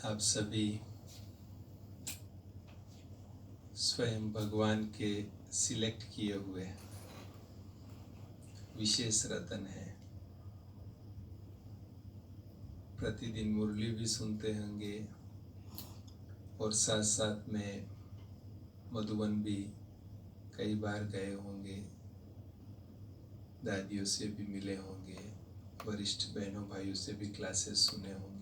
आप सभी स्वयं भगवान के सिलेक्ट किए हुए विशेष रतन हैं। प्रतिदिन मुरली भी सुनते होंगे और साथ साथ में मधुबन भी कई बार गए होंगे, दादियों से भी मिले होंगे, वरिष्ठ बहनों भाइयों से भी क्लासेस सुने होंगे।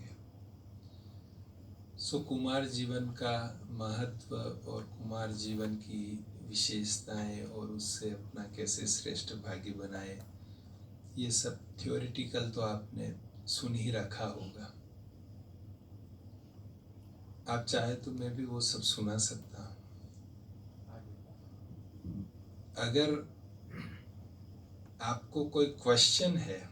सो कुमार जीवन का महत्व और कुमार जीवन की विशेषताएं और उससे अपना कैसे श्रेष्ठ भागी बनाए, ये सब थ्योरेटिकल तो आपने सुन ही रखा होगा। आप चाहे तो मैं भी वो सब सुना सकता हूँ। अगर आपको कोई क्वेश्चन है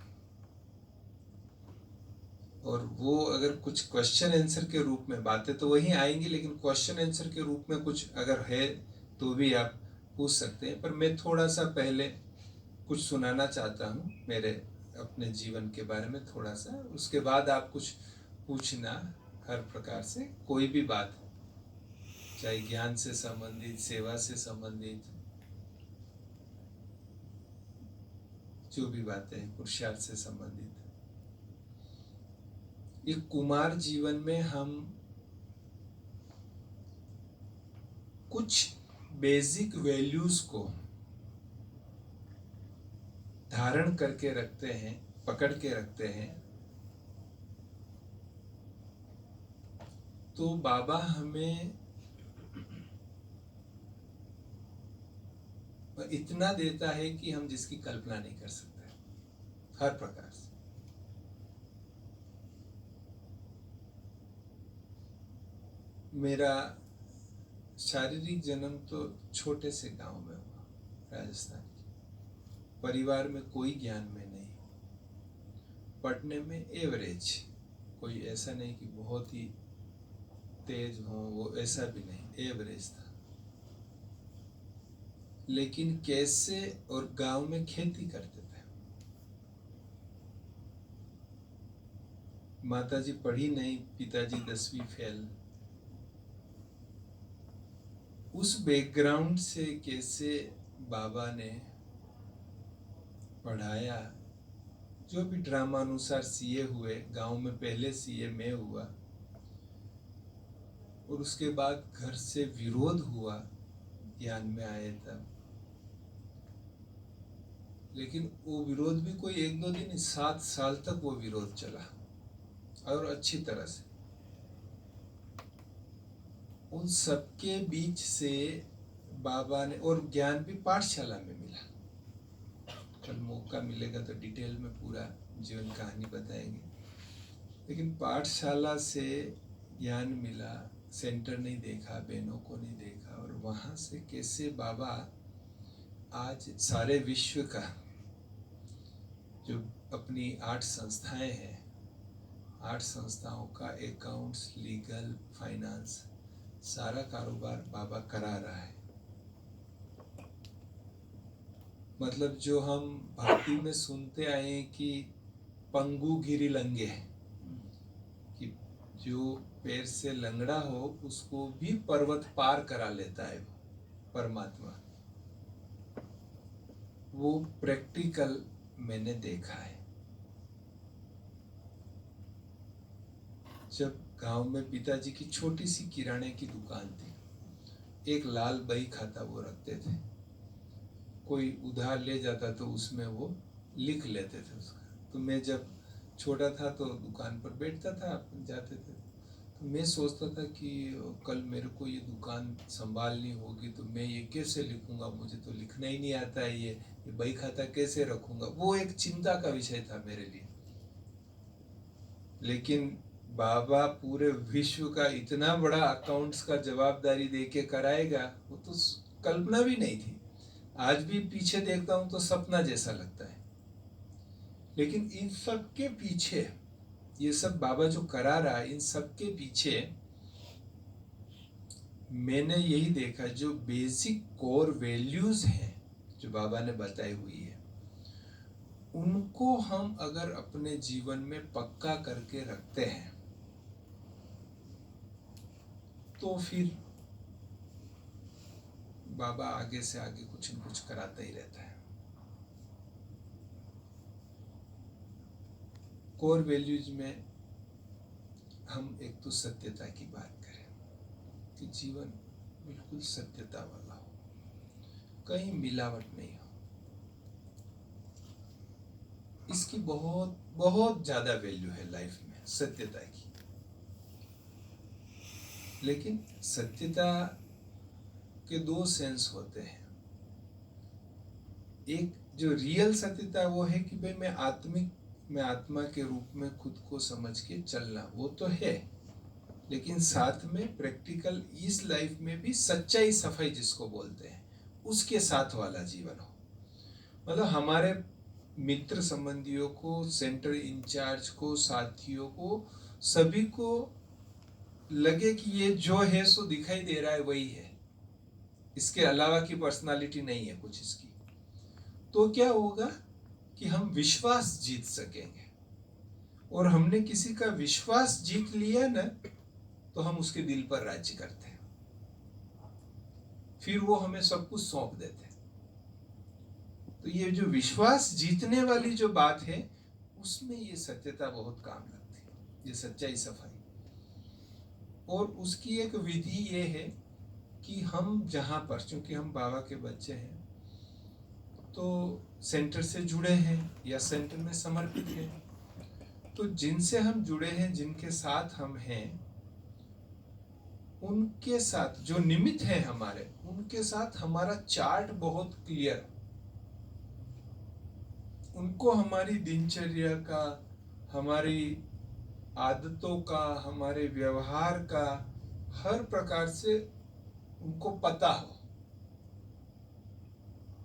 और वो अगर कुछ क्वेश्चन आंसर के रूप में, बातें तो वही आएंगी लेकिन क्वेश्चन आंसर के रूप में कुछ अगर है तो भी आप पूछ सकते हैं। पर मैं थोड़ा सा पहले कुछ सुनाना चाहता हूँ मेरे अपने जीवन के बारे में थोड़ा सा, उसके बाद आप कुछ पूछना हर प्रकार से, कोई भी बात, चाहे ज्ञान से संबंधित, सेवा से संबंधित, जो भी बातें हैं, पुरुषार्थ से संबंधित। ये कुमार जीवन में हम कुछ बेसिक वैल्यूज को धारण करके रखते हैं, पकड़ के रखते हैं। तो बाबा हमें इतना देता है कि हम जिसकी कल्पना नहीं कर सकते, हर प्रकार से। मेरा शारीरिक जन्म तो छोटे से गांव में हुआ, राजस्थान के। परिवार में कोई ज्ञान में नहीं, पढ़ने में एवरेज, कोई ऐसा नहीं कि बहुत ही तेज हो, वो ऐसा भी नहीं, एवरेज था। लेकिन कैसे, और गांव में खेती करते थे। माताजी पढ़ी नहीं, पिताजी 10वीं फेल। उस बैकग्राउंड से कैसे बाबा ने पढ़ाया, जो भी ड्रामा अनुसार सीए हुए, गांव में पहले सीए मैं हुआ, और उसके बाद घर से विरोध हुआ, ज्ञान में आए तब। लेकिन वो विरोध भी कोई 1-2 दिन, 7 साल तक वो विरोध चला, और अच्छी तरह से। उन सबके बीच से बाबा ने, और ज्ञान भी पाठशाला में मिला। कल मौका मिलेगा तो डिटेल में पूरा जीवन कहानी बताएंगे। लेकिन पाठशाला से ज्ञान मिला, सेंटर नहीं देखा, बहनों को नहीं देखा, और वहाँ से कैसे बाबा आज सारे विश्व का जो अपनी 8 संस्थाएं हैं, 8 संस्थाओं का अकाउंट्स, लीगल, फाइनेंस, सारा कारोबार बाबा करा रहा है। मतलब जो हम भक्ति में सुनते आए हैं कि पंगु गिरी लंगे, कि जो पैर से लंगड़ा हो उसको भी पर्वत पार करा लेता है परमात्मा। वो प्रैक्टिकल मैंने देखा है। जब गांव में पिताजी की छोटी सी किराने की दुकान थी, एक लाल बही खाता वो रखते थे। कोई उधार ले जाता तो उसमें वो लिख लेते थे उसका। तो मैं जब छोटा था तो दुकान पर बैठता था, जाते थे, तो मैं सोचता था कि कल मेरे को ये दुकान संभालनी होगी तो मैं ये कैसे लिखूंगा, मुझे तो लिखना ही नहीं आता है, ये बही खाता कैसे रखूंगा। वो एक चिंता का विषय था मेरे लिए। लेकिन बाबा पूरे विश्व का इतना बड़ा अकाउंट्स का जवाबदारी देके कराएगा, वो तो कल्पना भी नहीं थी। आज भी पीछे देखता हूं तो सपना जैसा लगता है। लेकिन इन सब के पीछे, ये सब बाबा जो करा रहा है, इन सब के पीछे मैंने यही देखा, जो बेसिक कोर वैल्यूज हैं जो बाबा ने बताई हुई है, उनको हम अगर अपने जीवन में पक्का करके रखते हैं तो फिर बाबा आगे से आगे कुछ न कुछ कराता ही रहता है। कोर वैल्यूज में हम एक तो सत्यता की बात करें कि जीवन बिल्कुल सत्यता वाला हो, कहीं मिलावट नहीं हो। इसकी बहुत बहुत ज्यादा वैल्यू है लाइफ में, सत्यता की। लेकिन सत्यता के दो सेंस होते हैं। एक जो रियल सत्यता वो है कि भाई मैं आत्मा के रूप में खुद को समझ के चलना, वो तो है। लेकिन साथ में प्रैक्टिकल इस लाइफ में भी सच्चाई सफाई जिसको बोलते हैं, उसके साथ वाला जीवन हो। मतलब हमारे मित्र संबंधियों को, सेंटर इंचार्ज को, साथियों को, सभी को लगे कि ये जो है सो दिखाई दे रहा है वही है, इसके अलावा की पर्सनालिटी नहीं है कुछ इसकी। तो क्या होगा कि हम विश्वास जीत सकेंगे। और हमने किसी का विश्वास जीत लिया ना, तो हम उसके दिल पर राज्य करते हैं, फिर वो हमें सब कुछ सौंप देते हैं। तो ये जो विश्वास जीतने वाली जो बात है, उसमें ये सत्यता बहुत काम लगती है, ये सच्चाई सफाई। और उसकी एक विधि ये है कि हम जहां पर, चूंकि हम बाबा के बच्चे हैं, तो सेंटर से जुड़े हैं या सेंटर में समर्पित हैं, तो जिनसे हम जुड़े हैं, जिनके साथ हम हैं, उनके साथ जो निमित्त हैं हमारे, उनके साथ हमारा चार्ट बहुत क्लियर। उनको हमारी दिनचर्या का, हमारी आदतों का, हमारे व्यवहार का हर प्रकार से उनको पता हो।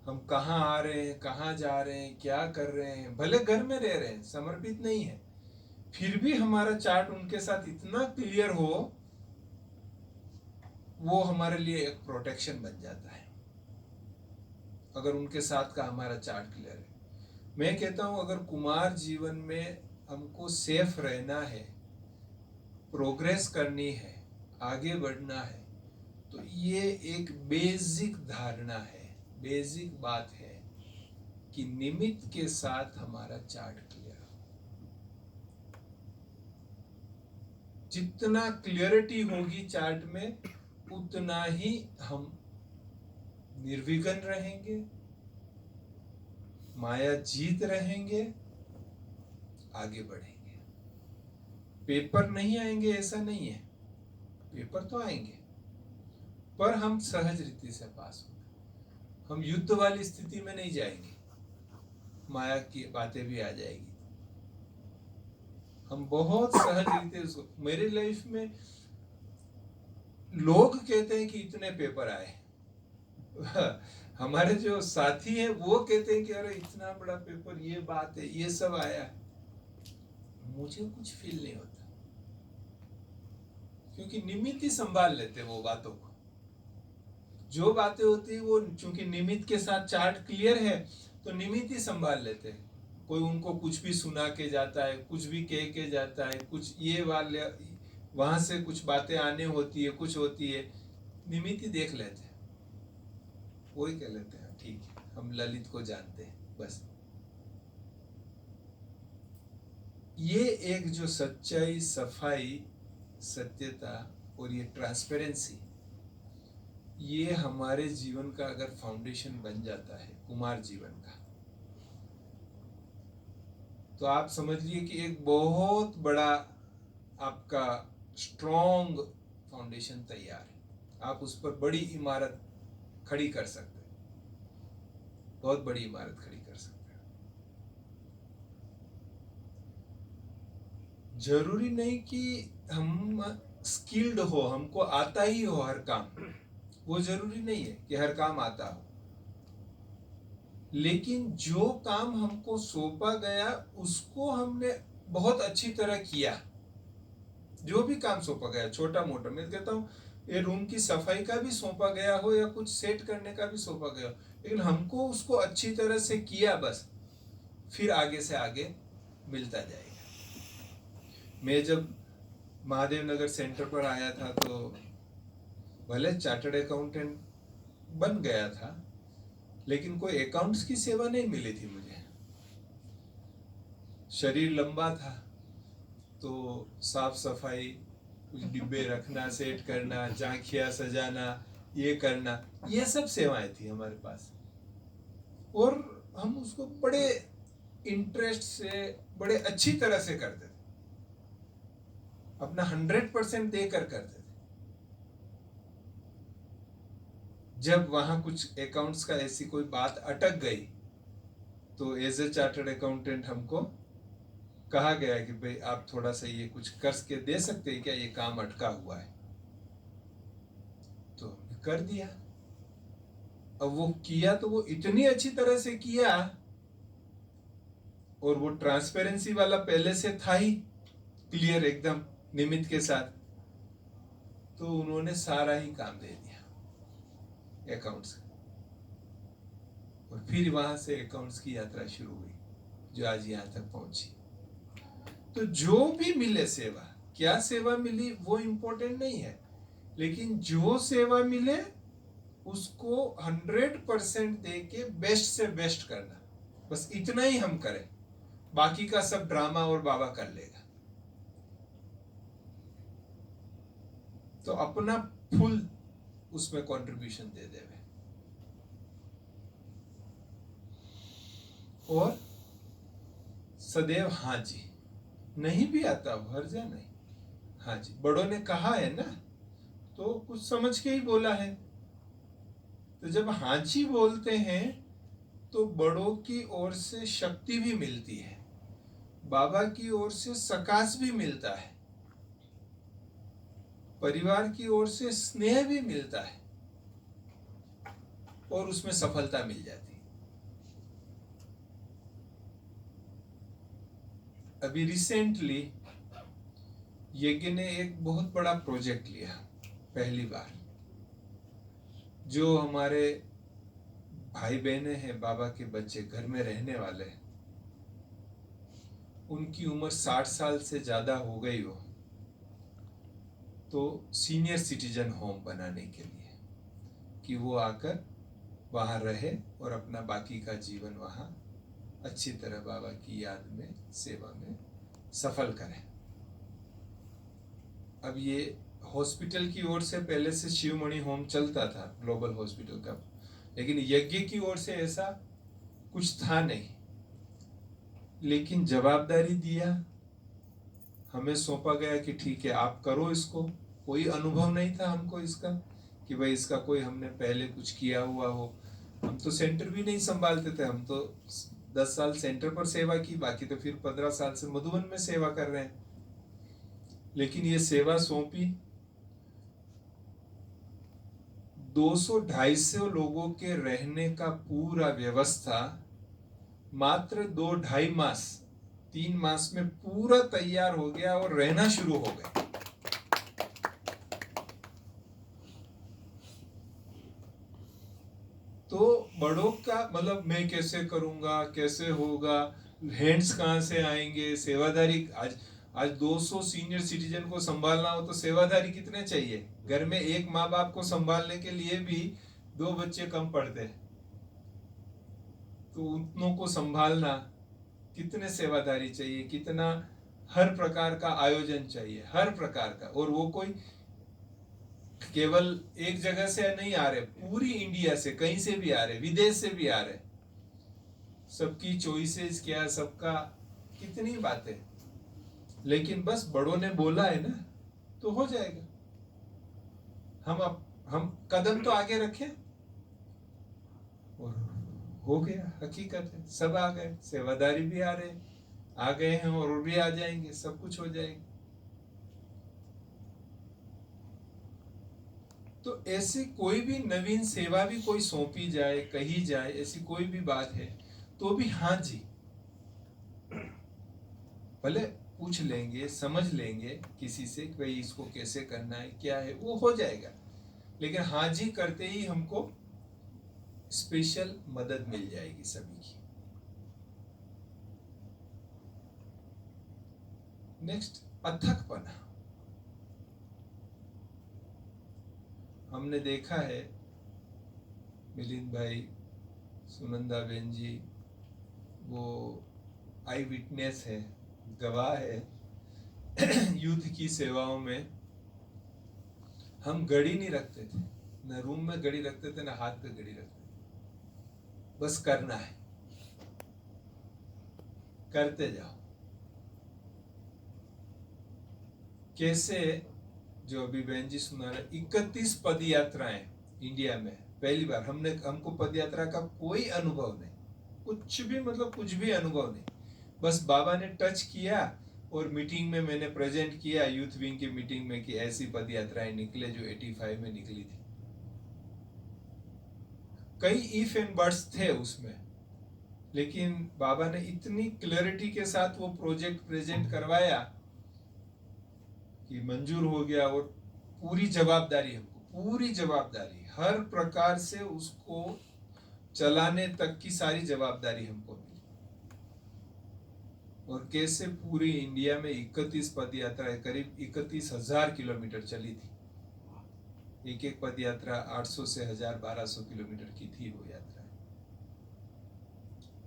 हम कहाँ आ रहे हैं, कहाँ जा रहे हैं, क्या कर रहे हैं, भले घर में रह रहे हैं, समर्पित नहीं है, फिर भी हमारा चार्ट उनके साथ इतना क्लियर हो, वो हमारे लिए एक प्रोटेक्शन बन जाता है। अगर उनके साथ का हमारा चार्ट क्लियर है, मैं कहता हूं अगर कुमार जीवन में हमको सेफ रहना है, प्रोग्रेस करनी है, आगे बढ़ना है, तो ये एक बेसिक धारणा है, बेसिक बात है कि निमित्त के साथ हमारा चार्ट क्लियर हो। जितना क्लियरिटी होगी चार्ट में, उतना ही हम निर्विघ्न रहेंगे, माया जीत रहेंगे, आगे बढ़ेंगे। पेपर नहीं आएंगे ऐसा नहीं है, पेपर तो आएंगे, पर हम सहज रीति से पास होंगे। हम युद्ध वाली स्थिति में नहीं जाएंगे, माया की बातें भी आ जाएगी। हम बहुत सहज रीति उसको, मेरी लाइफ में लोग कहते हैं कि इतने पेपर आए हमारे जो साथी हैं वो कहते हैं कि अरे इतना बड़ा पेपर, ये बात है, ये सब आया। मुझे कुछ फील नहीं होता, क्योंकि निमित्त ही संभाल लेते वो बातों को। जो बातें होती है वो, चूंकि निमित्त के साथ चार्ट क्लियर है, तो निमित्त ही संभाल लेते हैं। कोई उनको कुछ भी सुना के जाता है, कुछ भी कह के जाता है, कुछ ये वाले वहां से कुछ बातें आने होती है, कुछ होती है, निमित्त ही देख लेते हैं, वही कह लेते हैं ठीक है, हम ललित को जानते हैं बस। ये एक जो सच्चाई, सफाई, सत्यता और ये ट्रांसपेरेंसी, ये हमारे जीवन का अगर फाउंडेशन बन जाता है, कुमार जीवन का, तो आप समझ लिए कि एक बहुत बड़ा आपका स्ट्रॉन्ग फाउंडेशन तैयार है। आप उस पर बड़ी इमारत खड़ी कर सकते हैं, बहुत बड़ी इमारत खड़ी कर सकते हैं। जरूरी नहीं कि हम स्किल्ड हो, हमको आता ही हो हर काम, वो जरूरी नहीं है कि हर काम आता हो। लेकिन जो काम हमको सौंपा गया उसको हमने बहुत अच्छी तरह किया। जो भी काम सौंपा गया, छोटा मोटा, मैं कहता हूँ ये रूम की सफाई का भी सौंपा गया हो या कुछ सेट करने का भी सौंपा गया हो, लेकिन हमको उसको अच्छी तरह से किया बस, फिर आगे से आगे मिलता जाएगा। मैं जब महादेव नगर सेंटर पर आया था, तो भले चार्टर्ड अकाउंटेंट बन गया था, लेकिन कोई अकाउंट्स की सेवा नहीं मिली थी मुझे। शरीर लंबा था तो साफ सफाई, कुछ डिब्बे रखना, सेट करना, झांकियां सजाना, ये करना, ये सब सेवाएं थी हमारे पास। और हम उसको बड़े इंटरेस्ट से, बड़े अच्छी तरह से करते थे, अपना 100% देकर करते थे। जब वहां कुछ अकाउंट्स का ऐसी कोई बात अटक गई तो एज ए चार्टर्ड अकाउंटेंट हमको कहा गया कि भाई आप थोड़ा सा ये कुछ करके दे सकते हैं क्या, ये काम अटका हुआ है। तो कर दिया। अब वो किया तो वो इतनी अच्छी तरह से किया, और वो ट्रांसपेरेंसी वाला पहले से था ही, क्लियर एकदम निमित के साथ। तो उन्होंने सारा ही काम दे दिया अकाउंट्स का, और फिर वहां से अकाउंट्स की यात्रा शुरू हुई जो आज यहां तक पहुंची। तो जो भी मिले सेवा, क्या सेवा मिली वो इंपॉर्टेंट नहीं है, लेकिन जो सेवा मिले उसको 100% दे के बेस्ट से बेस्ट करना, बस इतना ही हम करें। बाकी का सब ड्रामा और बाबा कर लेगा। तो अपना फुल उसमें कंट्रीब्यूशन दे देवे। और सदैव हाँ जी, नहीं भी आता हर्जा नहीं, हाँ जी, बड़ों ने कहा है ना तो कुछ समझ के ही बोला है। तो जब हाँ जी बोलते हैं तो बड़ों की ओर से शक्ति भी मिलती है, बाबा की ओर से सकाश भी मिलता है, परिवार की ओर से स्नेह भी मिलता है, और उसमें सफलता मिल जाती है। अभी रिसेंटली यज्ञ ने एक बहुत बड़ा प्रोजेक्ट लिया, पहली बार। जो हमारे भाई बहने हैं, बाबा के बच्चे घर में रहने वाले, उनकी उम्र 60 साल से ज्यादा हो गई हो, तो सीनियर सिटीजन होम बनाने के लिए कि वो आकर वहां रहे और अपना बाकी का जीवन वहां अच्छी तरह बाबा की याद में, सेवा में सफल करें। अब ये हॉस्पिटल की ओर से पहले से शिवमणि होम चलता था, ग्लोबल हॉस्पिटल का, लेकिन यज्ञ की ओर से ऐसा कुछ था नहीं। लेकिन जवाबदारी दिया, हमें सौंपा गया कि ठीक है आप करो इसको। कोई अनुभव नहीं था हमको इसका कि भाई इसका कोई हमने पहले कुछ किया हुआ हो। हम तो सेंटर भी नहीं संभालते थे, हम तो 10 साल सेंटर पर सेवा की, बाकी तो फिर 15 साल से मधुबन में सेवा कर रहे हैं। लेकिन ये सेवा सौंपी, 200-250 लोगों के रहने का पूरा व्यवस्था मात्र 2-2.5 मास, 3 मास में पूरा तैयार हो गया और रहना शुरू हो गए। तो बड़ों का मतलब मैं कैसे करूंगा, कैसे होगा, हैंड्स कहाँ से आएंगे, सेवादारी। आज 200 सीनियर सिटीजन को संभालना हो तो सेवादारी कितने चाहिए? घर में एक माँ बाप को संभालने के लिए भी 2 बच्चे कम पड़ते हैं। तो उतनों को संभालना, कितने सेवादारी चाहिए, कितना हर प्रकार का आयोजन चाहिए, हर प्रकार का। और वो कोई केवल एक जगह से नहीं आ रहे, पूरी इंडिया से, कहीं से भी आ रहे, विदेश से भी आ रहे। सबकी चॉइसेस क्या, सबका कितनी बातें। लेकिन बस बड़ों ने बोला है ना तो हो जाएगा। हम कदम तो आगे रखें और हो गया। हकीकत है, सब आ गए, सेवादारी भी आ रहे, आ गए हैं और भी आ जाएंगे, सब कुछ हो जाएगा। तो ऐसी कोई भी नवीन सेवा भी कोई सौंपी जाए, कही जाए, ऐसी कोई भी बात है तो भी हाँ जी, भले पूछ लेंगे, समझ लेंगे किसी से कि भाई इसको कैसे करना है, क्या है, वो हो जाएगा। लेकिन हाँ जी करते ही हमको स्पेशल मदद मिल जाएगी सभी की। नेक्स्ट, अथकपना। हमने देखा है, मिलिंद भाई, सुनंदा बेन जी, वो आई विटनेस है, गवाह है युद्ध की सेवाओं में हम घड़ी नहीं रखते थे, न रूम में घड़ी रखते थे, न हाथ पे घड़ी रखते थे, बस करना है, करते जाओ। कैसे, जो अभी बहन जी सुना रहे, 31 पद यात्राएं इंडिया में पहली बार। हमको पद यात्रा का कोई अनुभव नहीं, कुछ भी, मतलब कुछ भी अनुभव नहीं, बस बाबा ने टच किया और मीटिंग में मैंने प्रेजेंट किया, यूथ विंग की मीटिंग में, कि ऐसी पद यात्राएं निकले जो 85 में निकली थी। कई इफ एंड बट्स थे उसमें, लेकिन बाबा ने इतनी क्लैरिटी के साथ वो प्रोजेक्ट प्रेजेंट करवाया कि मंजूर हो गया। और पूरी जवाबदारी, हमको पूरी जवाबदारी, हर प्रकार से उसको चलाने तक की सारी जवाबदारी हमको मिली। और कैसे पूरी इंडिया में 31 पद यात्राएं, करीब 31,000 किलोमीटर चली थी। एक एक पद यात्रा 800 से 1000-1200 किलोमीटर की थी वो यात्रा।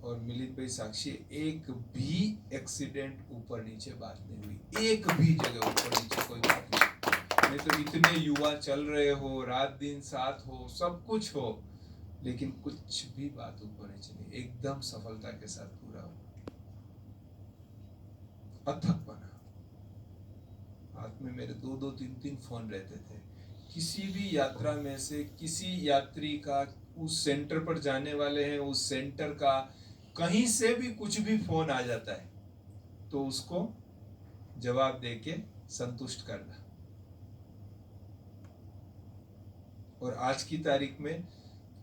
और मिलिंद भाई साक्षी, एक भी एक्सीडेंट ऊपर नीचे बात नहीं हुई, एक भी जगह ऊपर नीचे कोई बात नहीं तो इतने युवा चल रहे हो, रात दिन साथ हो, सब कुछ हो, लेकिन कुछ भी बात ऊपर नीचे नहीं, एकदम सफलता के साथ पूरा हो। अथक बना। हाथ में मेरे 2-2, 3-3 फोन रहते थे। किसी भी यात्रा में से किसी यात्री का, उस सेंटर पर जाने वाले हैं, उस सेंटर का कहीं से भी कुछ भी फोन आ जाता है तो उसको जवाब देके संतुष्ट करना। और आज की तारीख में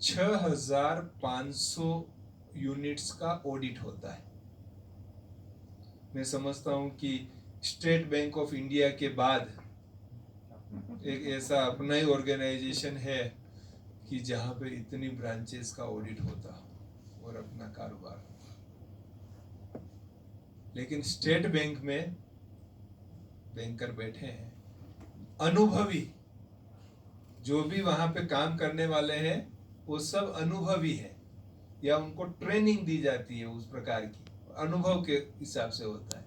6500 यूनिट्स का ऑडिट होता है। मैं समझता हूं कि स्टेट बैंक ऑफ इंडिया के बाद एक ऐसा अपना ही ऑर्गेनाइजेशन है कि जहां पे इतनी ब्रांचेस का ऑडिट होता और अपना कारोबार। लेकिन स्टेट बैंक में बैंकर बैठे हैं, अनुभवी, जो भी वहां पे काम करने वाले हैं वो सब अनुभवी है, या उनको ट्रेनिंग दी जाती है उस प्रकार की, अनुभव के हिसाब से होता है।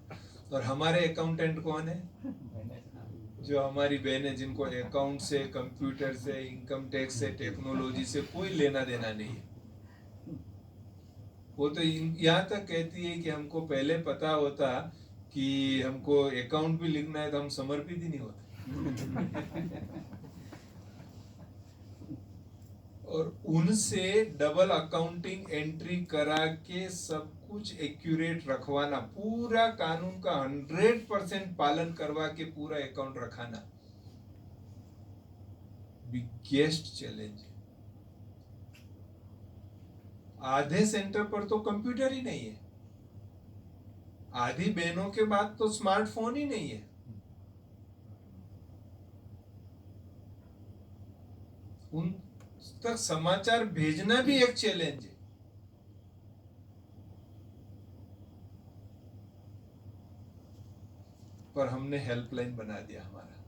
और हमारे अकाउंटेंट कौन है? जो हमारी बहनें, जिनको अकाउंट से, कंप्यूटर से, इनकम टैक्स से, टेक्नोलॉजी से कोई लेना देना नहीं है। वो तो यहाँ तक कहती है कि हमको पहले पता होता कि हमको अकाउंट भी लिखना है तो हम समर्पित ही नहीं होते। और उनसे डबल अकाउंटिंग एंट्री करा के सब कुछ एक्यूरेट रखवाना, पूरा कानून का 100% पालन करवा के पूरा अकाउंट रखाना बिगेस्ट चैलेंज है। आधे सेंटर पर तो कंप्यूटर ही नहीं है, आधी बहनों के बाद तो स्मार्टफोन ही नहीं है। उन तक समाचार भेजना भी एक चैलेंज है। पर हमने हेल्पलाइन बना दिया हमारा,